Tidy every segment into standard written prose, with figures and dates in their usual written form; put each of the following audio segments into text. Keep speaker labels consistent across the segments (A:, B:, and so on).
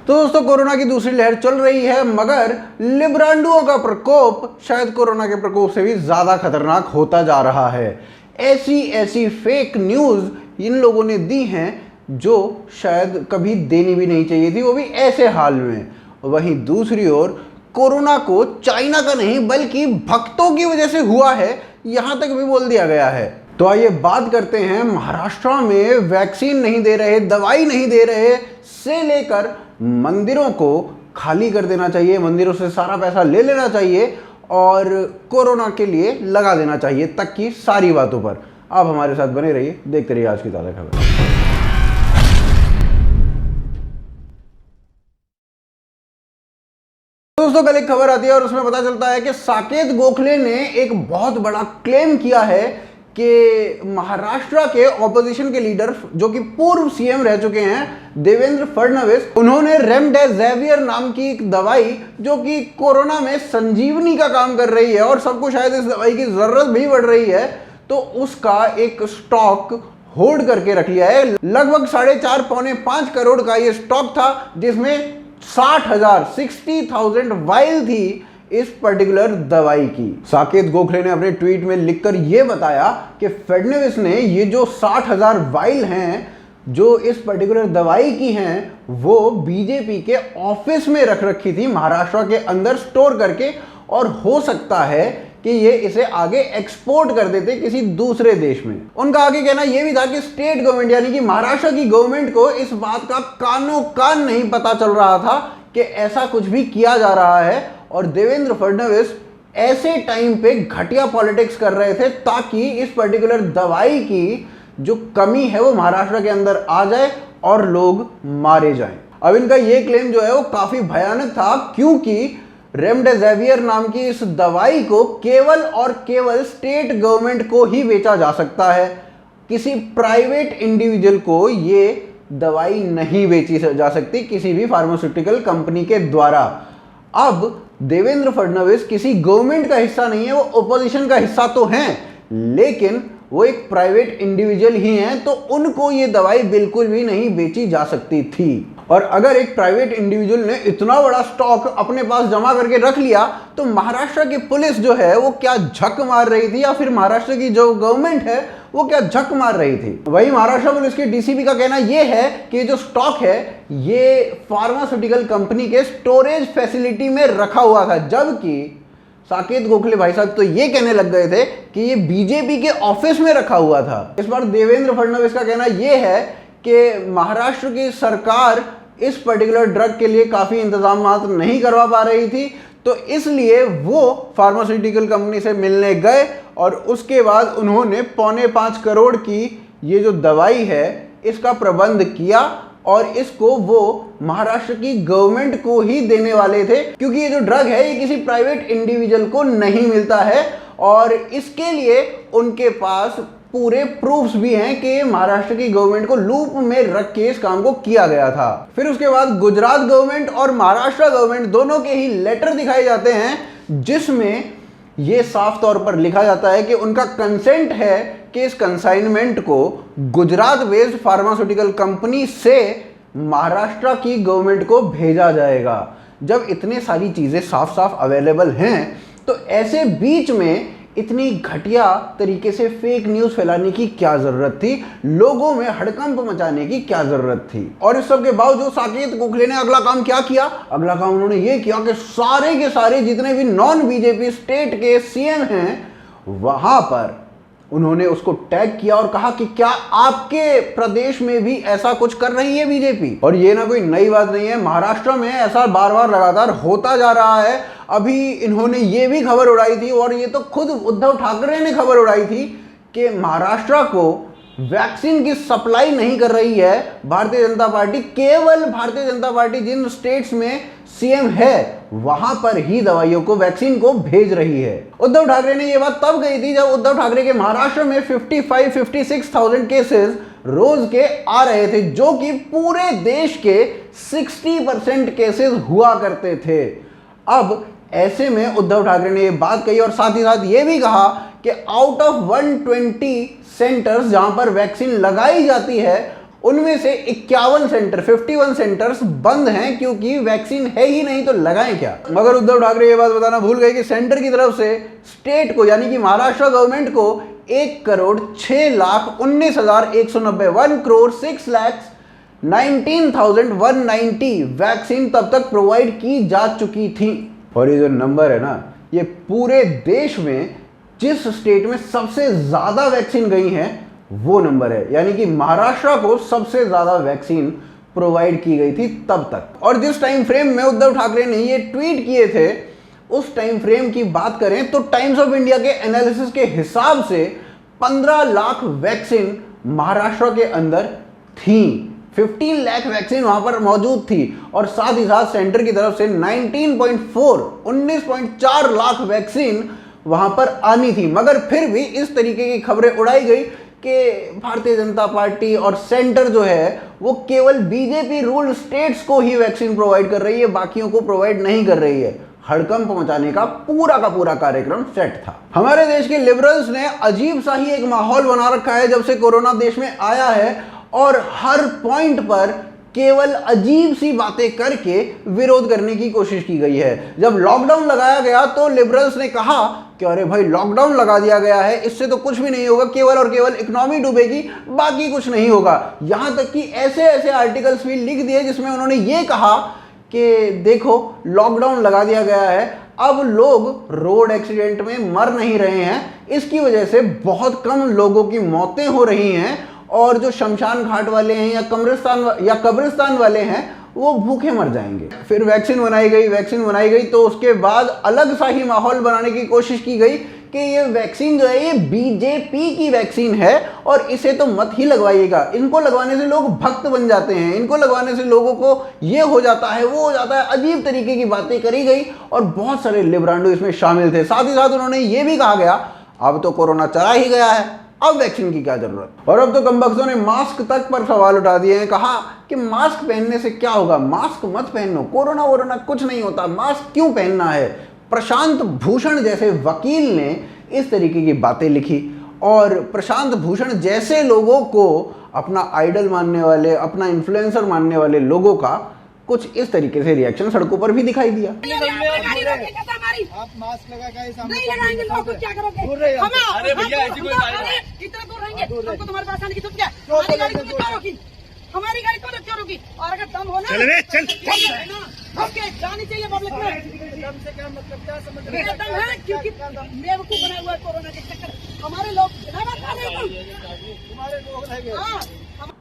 A: तो दोस्तों कोरोना की दूसरी लहर चल रही है, मगर लिब्रांडुओं का प्रकोप शायद कोरोना के प्रकोप से भी ज्यादा खतरनाक होता जा रहा है। ऐसी ऐसी फेक न्यूज इन लोगों ने दी हैं जो शायद कभी देनी भी नहीं चाहिए थी, वो भी ऐसे हाल में। वहीं दूसरी ओर कोरोना को चाइना का नहीं बल्कि भक्तों की वजह से हुआ है, यहां तक भी बोल दिया गया है। तो आइए बात करते हैं महाराष्ट्र में वैक्सीन नहीं दे रहे, दवाई नहीं दे रहे से लेकर मंदिरों को खाली कर देना चाहिए, मंदिरों से सारा पैसा ले लेना चाहिए और कोरोना के लिए लगा देना चाहिए तक की सारी बातों पर आप हमारे साथ बने रहिए, देखते रहिए आज की ताज़ा खबर। दोस्तों कल एक खबर आती है और उसमें पता चलता है कि साकेत गोखले ने एक बहुत बड़ा क्लेम किया है कि महाराष्ट्र के ऑपोजिशन के लीडर जो कि पूर्व सीएम रह चुके हैं देवेंद्र फडणवीस, उन्होंने रेमडेसिविर नाम की एक दवाई जो कि कोरोना में संजीवनी का काम कर रही है और सबको शायद इस दवाई की जरूरत भी पड़ रही है, तो उसका एक स्टॉक होल्ड करके रख लिया है। लगभग 4.5 पौने 5 करोड़ का ये स्टॉक था जिसमें 60,000 वाइल थी इस पर्टिकुलर दवाई की। साकेत गोखले ने अपने ट्वीट में लिखकर यह बताया कि फडणवीस ने ये जो 60,000 वाइल हैं जो इस पर्टिकुलर दवाई की हैं वो बीजेपी के ऑफिस में रख रखी थी महाराष्ट्र के अंदर स्टोर करके, और हो सकता है कि ये इसे आगे एक्सपोर्ट कर देते किसी दूसरे देश में। उनका आगे कहना यह भी था कि स्टेट गवर्नमेंट यानी कि महाराष्ट्र की गवर्नमेंट को इस बात का कानो कान नहीं पता चल रहा था कि ऐसा कुछ भी किया जा रहा है, और देवेंद्र फडणवीस ऐसे टाइम पे घटिया पॉलिटिक्स कर रहे थे ताकि इस पर्टिकुलर दवाई की जो कमी है वो महाराष्ट्र के अंदर आ जाए और लोग मारे जाएं। अब इनका ये क्लेम जो है वो काफी भयानक था, क्योंकि रेमडेसिविर नाम की इस दवाई को केवल और केवल स्टेट गवर्नमेंट को ही बेचा जा सकता है, किसी प्राइवेट इंडिविजुअल को ये दवाई नहीं बेची जा सकती किसी भी फार्मास्यूटिकल कंपनी के द्वारा। अब देवेंद्र फडणवीस किसी गवर्नमेंट का हिस्सा नहीं है, वो ओपोजिशन का हिस्सा तो हैं, लेकिन वो एक प्राइवेट इंडिविजुअल ही हैं, तो उनको ये दवाई बिल्कुल भी नहीं बेची जा सकती थी। और अगर एक प्राइवेट इंडिविजुअल ने इतना बड़ा स्टॉक अपने पास जमा करके रख लिया तो महाराष्ट्र की पुलिस जो है वो क्या झक मार रही थी, या फिर महाराष्ट्र की जो गवर्नमेंट है वो क्या झक मार रही थी। वही महाराष्ट्र पुलिस के डीसीपी का कहना यह है कि जो स्टॉक है ये फार्मास्यूटिकल कंपनी के स्टोरेज फैसिलिटी में रखा हुआ था, जबकि साकेत गोखले भाई साहब तो ये कहने लग गए थे कि ये बीजेपी के ऑफिस में रखा हुआ था। इस बार देवेंद्र फडणवीस का कहना यह है कि महाराष्ट्र की सरकार इस पर्टिकुलर ड्रग के लिए काफी इंतजाम नहीं करवा पा रही थी, तो इसलिए वो फार्मास्यूटिकल कंपनी से मिलने गए और उसके बाद उन्होंने 4.25 करोड़ की ये जो दवाई है इसका प्रबंध किया और इसको वो महाराष्ट्र की गवर्नमेंट को ही देने वाले थे, क्योंकि ये जो ड्रग है ये किसी प्राइवेट इंडिविजुअल को नहीं मिलता है और इसके लिए उनके पास पूरे प्रूफ्स भी हैं कि महाराष्ट्र की गवर्नमेंट को लूप में रख के इस काम को किया गया था। फिर उसके बाद गुजरात गवर्नमेंट और महाराष्ट्र गवर्नमेंट दोनों के ही लेटर दिखाए जाते हैं जिसमें यह साफ तौर पर लिखा जाता है कि उनका कंसेंट है कि इस कंसाइनमेंट को गुजरात बेस्ड फार्मास्यूटिकल कंपनी से महाराष्ट्र की गवर्नमेंट को भेजा जाएगा। जब इतने सारी चीजें साफ साफ अवेलेबल हैं तो ऐसे बीच में इतनी घटिया तरीके से फेक न्यूज फैलाने की क्या जरूरत थी, लोगों में हड़कंप मचाने की क्या जरूरत थी। और इस सब के बावजूद साकेत गोखले ने अगला काम क्या किया, अगला काम उन्होंने ये किया कि सारे के सारे जितने भी नॉन बीजेपी स्टेट के सीएम हैं वहां पर उन्होंने उसको टैग किया और कहा कि क्या आपके प्रदेश में भी ऐसा कुछ कर रही है बीजेपी। और ये ना कोई नई बात नहीं है, महाराष्ट्र में ऐसा बार बार लगातार होता जा रहा है। अभी इन्होंने ये भी खबर उड़ाई थी और ये तो खुद उद्धव ठाकरे ने खबर उड़ाई थी कि महाराष्ट्र को वैक्सीन की सप्लाई नहीं कर रही है भारतीय जनता पार्टी, केवल भारतीय जनता पार्टी जिन स्टेट्स में सीएम है वहां पर ही दवाइयों को, वैक्सीन को भेज रही है। उद्धव ठाकरे ने यह बात तब कही थी जब उद्धव ठाकरे के महाराष्ट्र में 55-56,000 केसेस रोज के आ रहे थे, जो कि पूरे देश के 60% केसेस हुआ करते थे। अब ऐसे में उद्धव ठाकरे ने यह बात कही और साथ ही साथ यह भी कहा कि आउट ऑफ 120 सेंटर्स जहां पर वैक्सीन लगाई जाती है उनमें से 51 सेंटर्स बंद हैं क्योंकि वैक्सीन है ही नहीं, तो लगाएं क्या। मगर उद्धव ठाकरे ये बात बताना भूल गए कि सेंटर की तरफ से स्टेट को यानी कि महाराष्ट्र गवर्नमेंट को 1,06,19,190 1,06,19,190 वैक्सीन तब तक प्रोवाइड की जा चुकी थी। और ये जो नंबर है ना, ये पूरे देश में जिस स्टेट में सबसे ज्यादा वैक्सीन गई है वो नंबर है, यानी कि महाराष्ट्र को सबसे ज्यादा वैक्सीन प्रोवाइड की गई थी तब तक। और जिस टाइम फ्रेम में उद्धव ठाकरे ने ये ट्वीट किए थे, उस टाइम फ्रेम की बात करें तो टाइम्स ऑफ इंडिया के एनालिसिस के हिसाब से 15 लाख वैक्सीन महाराष्ट्र के अंदर थी, 15 लाख वैक्सीन वहां पर मौजूद थी। और साथ ही साथ सेंटर की तरफ से 19.4 लाख वैक्सीन वहां पर आनी थी। मगर फिर भी इस तरीके की खबरें उड़ाई गई कि भारतीय जनता पार्टी और सेंटर जो है वो केवल बीजेपी रूल स्टेट्स को ही वैक्सीन प्रोवाइड कर रही है, बाकियों को प्रोवाइड नहीं कर रही है। हड़कंप पहुंचाने का पूरा कार्यक्रम सेट था। हमारे देश के लिबरल्स ने अजीब सा ही एक माहौल बना रखा है जब से कोरोना देश में आया है, और हर पॉइंट पर केवल अजीब सी बातें करके विरोध करने की कोशिश की गई है। जब लॉकडाउन लगाया गया तो लिबरल्स ने कहा कि अरे भाई लॉकडाउन लगा दिया गया है, इससे तो कुछ भी नहीं होगा, केवल और केवल इकोनॉमी डूबेगी, बाकी कुछ नहीं होगा। यहां तक कि ऐसे आर्टिकल्स भी लिख दिए जिसमें उन्होंने ये कहा कि देखो लॉकडाउन लगा दिया गया है, अब लोग रोड एक्सीडेंट में मर नहीं रहे हैं, इसकी वजह से बहुत कम लोगों की मौतें हो रही हैं, और जो शमशान घाट वाले हैं या कब्रिस्तान वाले हैं वो भूखे मर जाएंगे। फिर वैक्सीन बनाई गई तो उसके बाद अलग सा ही माहौल बनाने की कोशिश की गई कि ये वैक्सीन जो है ये बीजेपी की वैक्सीन है और इसे तो मत ही लगवाइएगा, इनको लगवाने से लोग भक्त बन जाते हैं, इनको लगवाने से लोगों को ये हो जाता है वो हो जाता है। अजीब तरीके की बातें करी गई और बहुत सारे लिब्रांडो इसमें शामिल थे। साथ ही साथ उन्होंने ये भी कहा गया अब तो कोरोना चला ही गया है, अब वैक्सीन की क्या जरूरत। और अब तो कमबख्तों ने मास्क तक पर सवाल उठा दिए हैं, कहा कि मास्क पहनने से क्या होगा, मास्क मत पहनो, कोरोना वोरोना कुछ नहीं होता, मास्क क्यों पहनना है। प्रशांत भूषण जैसे वकील ने इस तरीके की बातें लिखी, और प्रशांत भूषण जैसे लोगों को अपना आइडल मानने वाले, अपना इन्फ्लुएंसर मानने वाले लोगों का कुछ इस तरीके से रिएक्शन सड़कों पर भी दिखाई दिया।
B: आप मास्क लगा के
C: नहीं लगाएंगे लोग क्या करोगे?
B: अरे भैया ऐसी कोई बात नहीं।
C: कितना दूर रहेंगे? हमको तुम्हारे पास आने की जरूरत क्या? हमारी गाड़ी को क्यों रोकी? हमारी गाड़ी को क्यों रोकी? और अगर दम हो ना
B: चल
C: ओके जानी चाहिए पब्लिक में।
B: दम से क्या मतलब, क्या समझ रहे
C: मेरा दम है क्योंकि बेवकूफ बना हुआ है कोरोना के चक्कर। हमारे लोग
B: तुम्हारे लोग रहेंगे।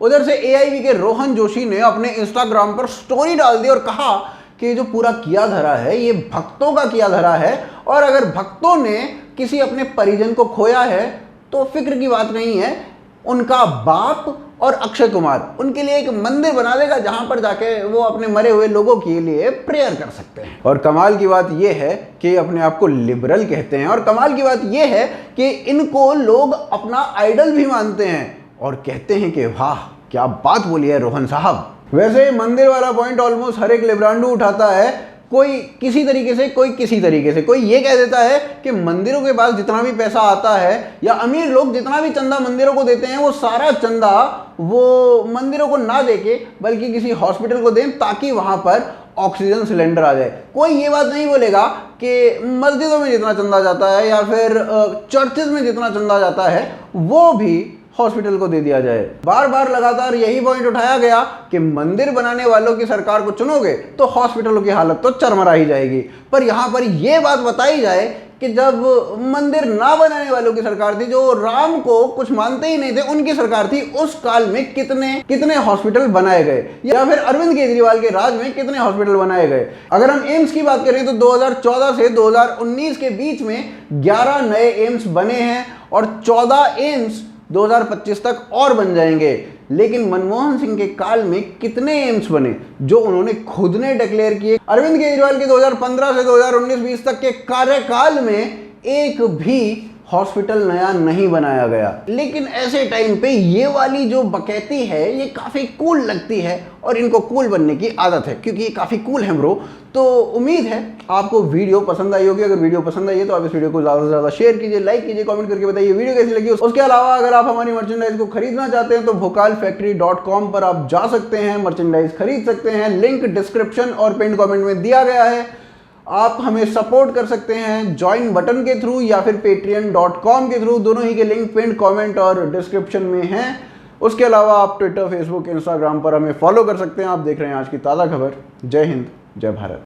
A: उधर से एआईबी के रोहन जोशी ने अपने इंस्टाग्राम पर स्टोरी डाल दी और कहा कि ये जो पूरा किया धरा है ये भक्तों का किया धरा है, और अगर भक्तों ने किसी अपने परिजन को खोया है तो फिक्र की बात नहीं है, उनका बाप और अक्षय कुमार उनके लिए एक मंदिर बना देगा जहां पर जाके वो अपने मरे हुए लोगों के लिए प्रेयर कर सकते हैं। और कमाल की बात यह है कि अपने आप को लिबरल कहते हैं, और कमाल की बात यह है कि इनको लोग अपना आइडल भी मानते हैं और कहते हैं कि वाह क्या बात बोली है रोहन साहब। वैसे मंदिर वाला पॉइंट ऑलमोस्ट हर एक लिब्रांडो उठाता है, कोई किसी तरीके से, कोई किसी तरीके से। कोई ये कह देता है कि मंदिरों के पास जितना भी पैसा आता है या अमीर लोग जितना भी चंदा मंदिरों को देते हैं वो सारा चंदा वो मंदिरों को ना देके बल्कि किसी हॉस्पिटल को दें ताकि वहां पर ऑक्सीजन सिलेंडर आ जाए। कोई ये बात नहीं बोलेगा कि मस्जिदों में जितना चंदा जाता है या फिर चर्चेज में जितना चंदा जाता है वो भी हॉस्पिटल को दे दिया जाए। बार बार लगातार यही पॉइंट उठाया गया कि मंदिर बनाने वालों की सरकार को चुनोगे तो हॉस्पिटलों की हालत तो चरमरा ही जाएगी। पर यहां पर यह बात बताई जाए कि जब मंदिर ना बनाने वालों की सरकार थी, जो राम को कुछ मानते ही नहीं थे, उनकी सरकार थी, उस काल में कितने हॉस्पिटल बनाए गए, या फिर अरविंद केजरीवाल के राज में कितने हॉस्पिटल बनाए गए। अगर हम एम्स की बात करें तो 2014 से 2019 के बीच में 11 नए एम्स बने हैं और 14 एम्स 2025 तक और बन जाएंगे। लेकिन मनमोहन सिंह के काल में कितने एम्स बने जो उन्होंने खुद ने डिक्लेयर किए। अरविंद केजरीवाल के 2015 से 2019-20 तक के कार्यकाल में एक भी हॉस्पिटल नया नहीं बनाया गया। लेकिन ऐसे टाइम पे ये वाली जो बकैती है ये काफ़ी कूल लगती है और इनको कूल बनने की आदत है क्योंकि ये काफ़ी कूल है ब्रो। तो उम्मीद है आपको वीडियो पसंद आई होगी। अगर वीडियो पसंद आई है तो आप इस वीडियो को ज़्यादा से ज़्यादा शेयर कीजिए, लाइक कीजिए, कमेंट करके बताइए वीडियो कैसी लगी। उसके अलावा अगर आप हमारी मर्चेंडाइज को खरीदना चाहते हैं तो vocalfactory.com पर आप जा सकते हैं, मर्चेंडाइज खरीद सकते हैं। लिंक डिस्क्रिप्शन और पिन कमेंट में दिया गया है। आप हमें सपोर्ट कर सकते हैं ज्वाइन बटन के थ्रू या फिर patreon.com के थ्रू, दोनों ही के लिंक पिन कमेंट और डिस्क्रिप्शन में हैं। उसके अलावा आप ट्विटर, फेसबुक, इंस्टाग्राम पर हमें फॉलो कर सकते हैं। आप देख रहे हैं आज की ताज़ा खबर। जय हिंद, जय भारत।